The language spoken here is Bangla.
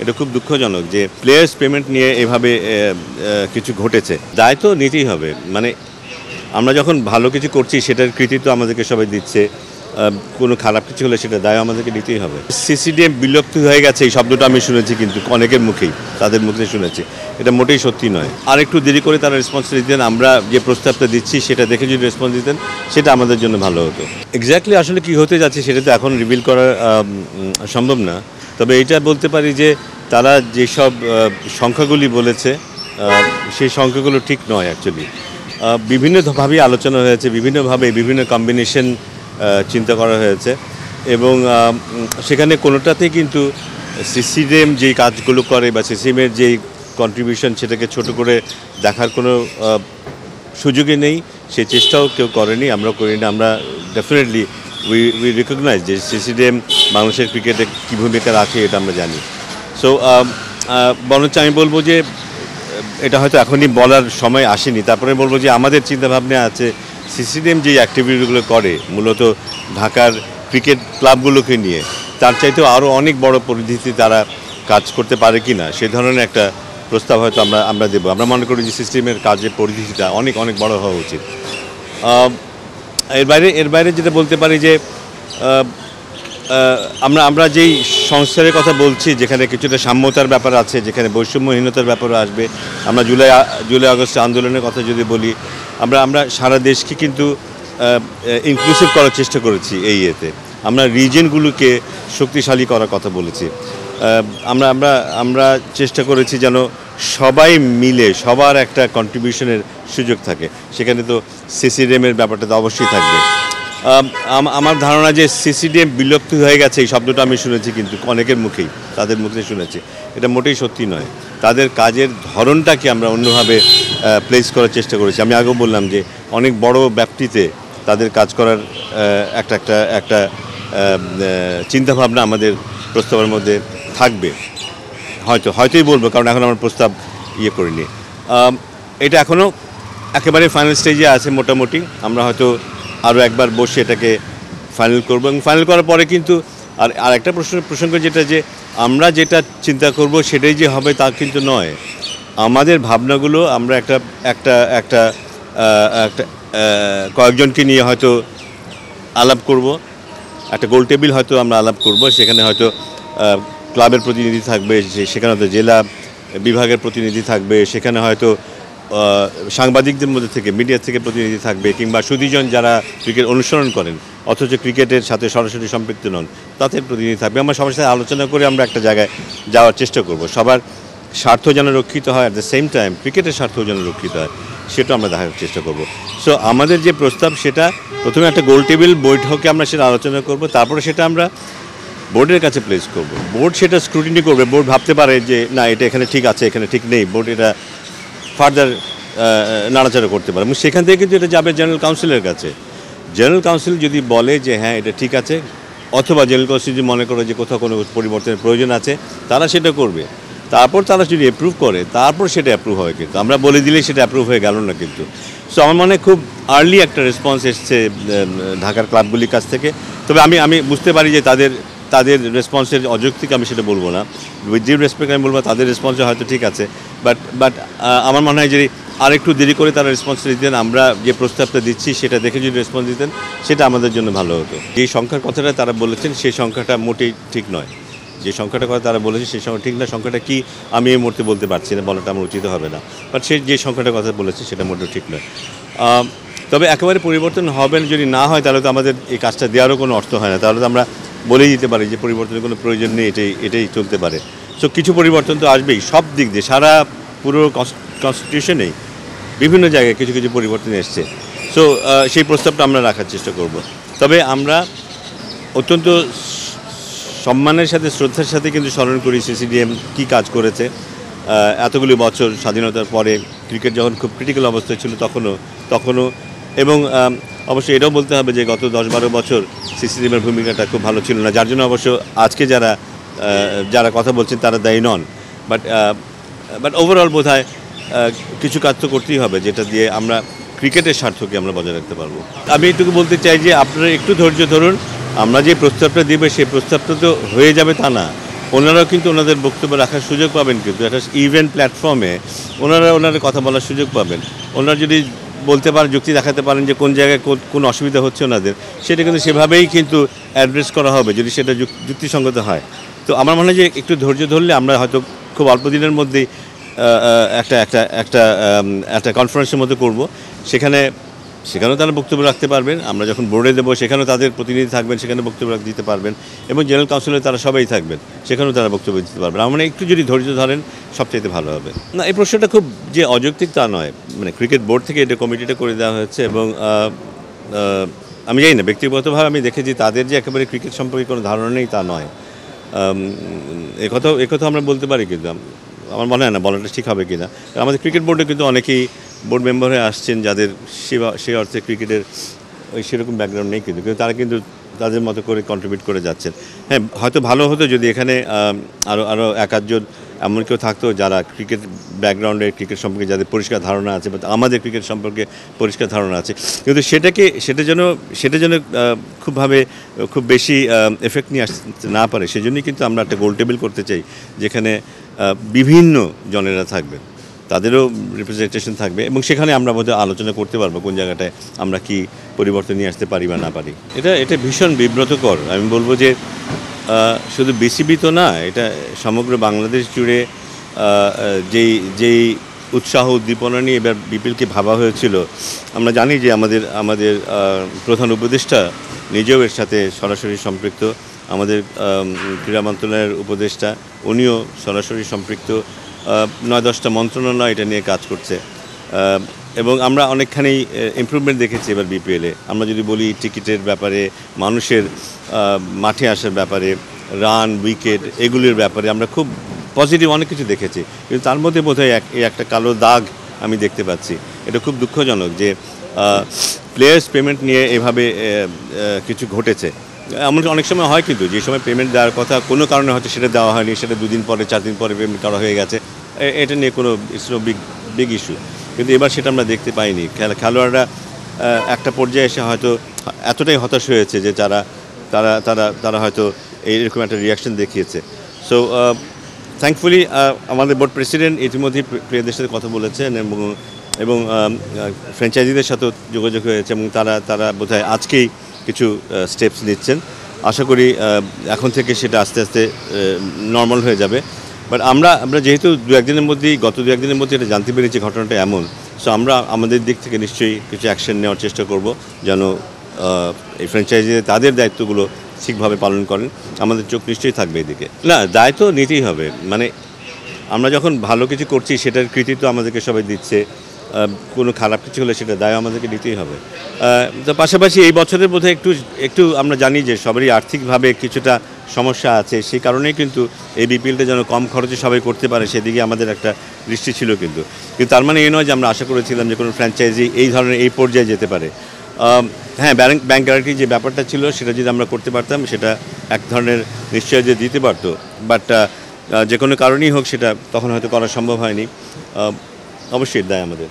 এটা খুব দুঃখজনক যে প্লেয়ার্স পেমেন্ট নিয়ে এভাবে কিছু ঘটেছে। দায় তো নিতেই হবে, মানে আমরা যখন ভালো কিছু করছি সেটার কৃতিত্ব আমাদেরকে সবাই দিচ্ছে, কোনো খারাপ কিছু হলে সেটা দায় আমাদেরকে নিতেই হবে। সিসিডিএম বিলুপ্ত হয়ে গেছে এই শব্দটা আমি শুনেছি, কিন্তু অনেকের মুখেই, তাদের মুখে শুনেছি, এটা মোটেই সত্যি নয়। আর একটু দেরি করে তারা রেসপন্স দিতেন, আমরা যে প্রস্তাবটা দিচ্ছি সেটা দেখে যদি রেসপন্স দিতেন সেটা আমাদের জন্য ভালো হতো। এক্স্যাক্টলি আসলে কি হতে যাচ্ছে সেটা তো এখন রিভিল করা সম্ভব না, তবে এইটা বলতে পারি যে তারা যেসব সংখ্যাগুলি বলেছে সেই সংখ্যাগুলো ঠিক নয়। অ্যাকচুয়ালি বিভিন্নভাবেই আলোচনা হয়েছে, বিভিন্নভাবে বিভিন্ন কম্বিনেশন চিন্তা করা হয়েছে, এবং সেখানে কোনোটাতেই কিন্তু সিসিডিএম যেই কাজগুলো করে বা সিসিএমের যেই কন্ট্রিবিউশন সেটাকে ছোট করে দেখার কোনো সুযোগই নেই, সেই চেষ্টাও কেউ করেনি, আমরাও করিনি। আমরা ডেফিনেটলি উই রিকগনাইজ যে সিসিডিএম বাংলাদেশের ক্রিকেটে কী ভূমিকা রাখে এটা আমরা জানি। সো বরঞ্চ আমি বলবো যে এটা হয়তো এখনই বলার সময় আসেনি, তারপরে বলবো যে আমাদের চিন্তাভাবনা আছে সিসিডিএম যে অ্যাক্টিভিটিগুলো করে মূলত ঢাকার ক্রিকেট ক্লাবগুলোকে নিয়ে, তার চাইতেও আরও অনেক বড় পরিধিতে তারা কাজ করতে পারে কি না সে ধরনের একটা প্রস্তাব হয়তো আমরা দেবো। আমরা মনে করি যে সিস্টেমের কাজের পরিধিটা অনেক অনেক বড় হওয়া উচিত। এর বাইরে যেটা বলতে পারি যে আমরা যেই সংস্কারের কথা বলছি, যেখানে কিছুটা সাম্যতার ব্যাপার আছে, যেখানে বৈষম্যহীনতার ব্যাপারও আসবে। আমরা জুলাই আগস্ট আন্দোলনের কথা যদি বলি, আমরা সারা দেশকে কিন্তু ইনক্লুসিভ করার চেষ্টা করেছি। এই ইয়েতে আমরা রিজিয়নগুলোকে শক্তিশালী করার কথা বলেছি। আমরা চেষ্টা করেছি যেন সবাই মিলে সবার একটা কন্ট্রিবিউশনের সুযোগ থাকে, সেখানে তো সিসিডিএমের ব্যাপারটা তো অবশ্যই থাকবে। আমার ধারণা যে সিসিডিএম বিলুপ্ত হয়ে গেছে এই শব্দটা আমি শুনেছি, কিন্তু অনেকের মুখেই, তাদের মুখে শুনেছি, এটা মোটেই সত্যি নয়। তাদের কাজের ধরনটাকে আমরা অন্যভাবে প্লেস করার চেষ্টা করেছি। আমি আগেও বললাম যে অনেক বড় ব্যাপ্তিতে তাদের কাজ করার একটা চিন্তাভাবনা আমাদের প্রস্তাবের মধ্যে থাকবে, হয়তোই বলবো, কারণ এখন আমার প্রস্তাব করিনি। এটা এখনও একেবারে ফাইনাল স্টেজে আছে মোটামুটি। আমরা হয়তো আরও একবার বসে এটাকে ফাইনাল করব, এবং ফাইনাল করার পরে কিন্তু আর একটা প্রসঙ্গ যেটা, যে আমরা যেটা চিন্তা করব সেটাই যে হবে তা কিন্তু নয়। আমাদের ভাবনাগুলো আমরা একটা কয়েকজনকে নিয়ে হয়তো আলাপ করব, একটা গোল টেবিল হয়তো আমরা আলাপ করব, সেখানে হয়তো ক্লাবের প্রতিনিধি থাকবে, সেখানে হয়তো জেলা বিভাগের প্রতিনিধি থাকবে, সেখানে হয়তো সাংবাদিকদের মধ্যে থেকে, মিডিয়া থেকে প্রতিনিধি থাকবে, কিংবা সুধীজন যারা ক্রিকেট অনুসরণ করেন অথচ ক্রিকেটের সাথে সরাসরি সম্পৃক্ত নন তাদের প্রতিনিধি থাকবে। আমরা সবার সাথে আলোচনা করে আমরা একটা জায়গায় যাওয়ার চেষ্টা করব, সবার স্বার্থ যেন রক্ষিত হয়, অ্যাট দ্য সেম টাইম ক্রিকেটের স্বার্থ যেন রক্ষিত হয় সেটা আমরা দেখার চেষ্টা করব। সো আমাদের যে প্রস্তাব সেটা প্রথমে একটা গোল টেবিল বৈঠকে আমরা সেটা আলোচনা করব, তারপরে সেটা আমরা বোর্ডের কাছে প্লেস করব। বোর্ড সেটা স্ক্রুটিনি করবে, বোর্ড ভাবতে পারে যে না এটা এখানে ঠিক আছে, এখানে ঠিক নেই, বোর্ড এটা ফার্দার নাড়াচাড়া করতে পারে, এবং সেখান থেকে কিন্তু এটা যাবে জেনারেল কাউন্সিলের কাছে। জেনারেল কাউন্সিল যদি বলে যে হ্যাঁ এটা ঠিক আছে, অথবা জেনারেল কাউন্সিল যদি মনে করে যে কোথাও কোনো পরিবর্তনের প্রয়োজন আছে, তারা সেটা করবে। তারপর তারা যদি অ্যাপ্রুভ করে, তারপর সেটা অ্যাপ্রুভ হয়, কিন্তু আমরা বলে দিলেই সেটা অ্যাপ্রুভ হয়ে গেল না কিন্তু। সো আমার মনে খুব আর্লি একটা রেসপন্স এসছে ঢাকার ক্লাবগুলির কাছ থেকে। তবে আমি বুঝতে পারি যে তাদের রেসপন্সের অযৌক্তিক আমি সেটা বলবো না, উইথ ডিউ রেসপেক্ট আমি বলবো তাদের রেসপন্সে হয়তো ঠিক আছে, বাট আমার মনে হয় যে আরেকটু দেরি করে তারা রেসপন্স দিতেন, আমরা যে প্রস্তাবটা দিচ্ছি সেটা দেখে যদি রেসপন্স দিতেন সেটা আমাদের জন্য ভালো হতো। যে সংখ্যার কথাটা তারা বলেছেন সেই সংখ্যাটা মোটেই ঠিক নয়, যে সংখ্যাটার কথা তারা বলেছে সেই সংখ্যা ঠিক না। সংখ্যাটা কি আমি এই মুহূর্তে বলতে পারছি না, বলাটা আমার উচিত হবে না, বাট সে যে সংখ্যাটার কথা বলেছে সেটা মোটেও ঠিক নয়। তবে একেবারে পরিবর্তন হবে না, যদি না হয় তাহলে তো আমাদের এই কাজটা দেওয়ারও কোনো অর্থ হয় না, তাহলে তো আমরা বলেই দিতে পারি যে পরিবর্তনের কোনো প্রয়োজন নেই, এটাই চলতে পারে। সো কিছু পরিবর্তন তো আসবেই সব দিক দিয়ে, সারা পুরো কনস্টিটিউশনেই বিভিন্ন জায়গায় কিছু কিছু পরিবর্তন এসছে। সো সেই প্রস্তাবটা আমরা রাখার চেষ্টা করব। তবে আমরা অত্যন্ত সম্মানের সাথে, শ্রদ্ধার সাথে কিন্তু স্মরণ করি সিসিডিএম কী কাজ করেছে এতগুলি বছর স্বাধীনতার পরে। ক্রিকেট যখন খুব ক্রিটিক্যাল অবস্থায় ছিল তখনও, এবং অবশ্যই এটাও বলতে হবে যে গত 10-12 বছর সিসিডিএমের ভূমিকাটা খুব ভালো ছিল না, যার জন্য অবশ্য আজকে যারা কথা বলছেন তারা দায়ী নন। বাট ওভারঅল বোধহয় কিছু কাজ তো করতেই হবে, যেটা দিয়ে আমরা ক্রিকেটের স্বার্থকে আমরা বজায় রাখতে পারবো। আমি এটুকু বলতে চাই যে আপনারা একটু ধৈর্য ধরুন, আমরা যে প্রস্তাবটা দেবে সেই প্রস্তাবটা তো হয়ে যাবে তা না, ওনারাও কিন্তু ওনাদের বক্তব্য রাখার সুযোগ পাবেন, কিন্তু একটা ইভেন্ট প্ল্যাটফর্মে ওনারা কথা বলার সুযোগ পাবেন। ওনারা যদি বলতে পারেন, যুক্তি দেখাতে পারেন যে কোন জায়গায় কোন অসুবিধা হচ্ছে ওনাদের, সেটা কিন্তু সেভাবেই কিন্তু অ্যাড্রেস করা হবে যদি সেটা যুক্তিসঙ্গত হয়। তো আমার মনে হয় যে একটু ধৈর্য ধরলে আমরা হয়তো খুব অল্প দিনের মধ্যেই একটা একটা একটা একটা কনফারেন্সের মধ্যে করব। সেখানেও তারা বক্তব্য রাখতে পারবেন। আমরা যখন বোর্ডে দেবো সেখানেও তাদের প্রতিনিধি থাকবেন, সেখানে বক্তব্য দিতে পারবেন, এবং জেনারেল কাউন্সিলে তারা সবাই থাকবেন, সেখানেও তারা বক্তব্য দিতে পারবেন। আমার মানে একটু যদি ধৈর্য ধরেন সবচাইতে ভালো হবে। না, এই প্রশ্নটা খুব যে অযৌক্তিক তা নয়। মানে ক্রিকেট বোর্ড থেকে এটা কমিটিটা করে দেওয়া হয়েছে, এবং আমি জানি না, ব্যক্তিগতভাবে আমি দেখেছি তাদের যে একেবারে ক্রিকেট সম্পর্কে কোনো ধারণা নেই তা নয়। একথাও আমরা বলতে পারি, কিন্তু আমার মনে হয় না বলাটা ঠিক হবে কিনা। আমাদের ক্রিকেট বোর্ডে কিন্তু অনেকেই বোর্ড মেম্বার হয়ে আসছেন যাদের সেই অর্থে ক্রিকেটের সেরকম ব্যাকগ্রাউন্ড নেই, কিন্তু তারা কিন্তু তাদের মতো করে কন্ট্রিবিউট করে যাচ্ছেন। হ্যাঁ, হয়তো ভালো হতো যদি এখানে আরও এক আধজন এমন কেউ থাকতো যারা ক্রিকেট ব্যাকগ্রাউন্ডে, ক্রিকেট সম্পর্কে যাদের পরিষ্কার ধারণা আছে, বা আমাদের ক্রিকেট সম্পর্কে পরিষ্কার ধারণা আছে, কিন্তু সেটা যেন খুব বেশি এফেক্ট নিয়ে আসতে না পারে। সেজন্যই কিন্তু আমরা একটা গোল টেবিল করতে চাই, যেখানে বিভিন্ন জনেরা থাকবে, তাদেরও রিপ্রেজেন্টেশন থাকবে, এবং সেখানে আমরা বোধহয় আলোচনা করতে পারবো কোন জায়গাটায় আমরা কি পরিবর্তন নিয়ে আসতে পারি বা না পারি। এটা ভীষণ বিব্রতকর। আমি বলবো যে শুধু বিসিবি তো না, এটা সমগ্র বাংলাদেশ জুড়ে যেই উৎসাহ উদ্দীপনা নিয়ে এবার বিপিএলকে ভাবা হয়েছিল। আমরা জানি যে আমাদের প্রধান উপদেষ্টা নিজেও এর সাথে সরাসরি সম্পৃক্ত, আমাদের ক্রীড়া মন্ত্রণালয়ের উপদেষ্টা উনিও সরাসরি সম্পৃক্ত, 9-10টা মন্ত্রণালয় এটা নিয়ে কাজ করছে, এবং আমরা অনেকখানি ইমপ্রুভমেন্ট দেখেছি এবার বিপিএলে। আমরা যদি বলি টিকিটের ব্যাপারে, মানুষের মাঠে আসার ব্যাপারে, রান, উইকেট, এগুলির ব্যাপারে আমরা খুব পজিটিভ অনেক কিছু দেখেছি, কিন্তু তার মধ্যে বোধহয় একটা কালো দাগ আমি দেখতে পাচ্ছি। এটা খুব দুঃখজনক যে প্লেয়ার্স পেমেন্ট নিয়ে এভাবে কিছু ঘটেছে। এমন অনেক সময় হয় কিন্তু যে সময় পেমেন্ট দেওয়ার কথা কোনো কারণে হয়তো সেটা দেওয়া হয়নি, সেটা 2 দিন পরে 4 দিন পরে পেমেন্ট করা হয়ে গেছে। এটা নিয়ে কোনো বিগ ইস্যু, কিন্তু এবার সেটা আমরা দেখতে পাইনি। খেলোয়াড়রা একটা পর্যায়ে এসে হয়তো এতটাই হতাশ হয়েছে যে তারা হয়তো এইরকম একটা রিয়াকশন দেখিয়েছে। সো থ্যাঙ্কফুলি আমাদের বোর্ড প্রেসিডেন্ট ইতিমধ্যেই প্লেয়ারদের সাথে কথা বলেছেন, এবং ফ্র্যাঞ্চাইজিদের সাথেও যোগাযোগ হয়েছে, এবং তারা বোধহয় আজকেই কিছু স্টেপস নিচ্ছেন। আশা করি এখন থেকে সেটা আস্তে আস্তে নর্মাল হয়ে যাবে। বাট আমরা যেহেতু গত 2-1 দিনের মধ্যে এটা জানতে পেরেছি ঘটনাটা এমন, সো আমরা আমাদের দিক থেকে নিশ্চয়ই কিছু অ্যাকশন নেওয়ার চেষ্টা করব যেন এই ফ্র্যাঞ্চাইজিতে তাদের দায়িত্বগুলো ঠিকভাবে পালন করেন। আমাদের চোখ নিশ্চয়ই থাকবে এদিকে। না, দায় তো নিতেই হবে। মানে আমরা যখন ভালো কিছু করছি সেটার কৃতিত্ব আমাদেরকে সবাই দিচ্ছে, কোনো খারাপ কিছু হলে সেটা দায় আমাদেরকে নিতেই হবে। তো পাশাপাশি এই বছরের বোধহয় একটু আমরা জানি যে সবারই আর্থিকভাবে কিছুটা সমস্যা আছে, সেই কারণেই কিন্তু এই বিপিএলটা যেন কম খরচে সবাই করতে পারে সেদিকে আমাদের একটা দৃষ্টি ছিল। কিন্তু তার মানে এই নয় যে আমরা আশা করেছিলাম যে কোনো ফ্র্যাঞ্চাইজি এই ধরনের এই পর্যায়ে যেতে পারে। হ্যাঁ, ব্যাংক গ্যারান্টি যে ব্যাপারটা ছিল সেটা যদি আমরা করতে পারতাম, সেটা এক ধরনের নিশ্চয়তা দিতে পারতো। বাট যে কোনো কারণেই হোক সেটা তখন হয়তো করা সম্ভব হয়নি। অবশ্যই দায় আমাদের।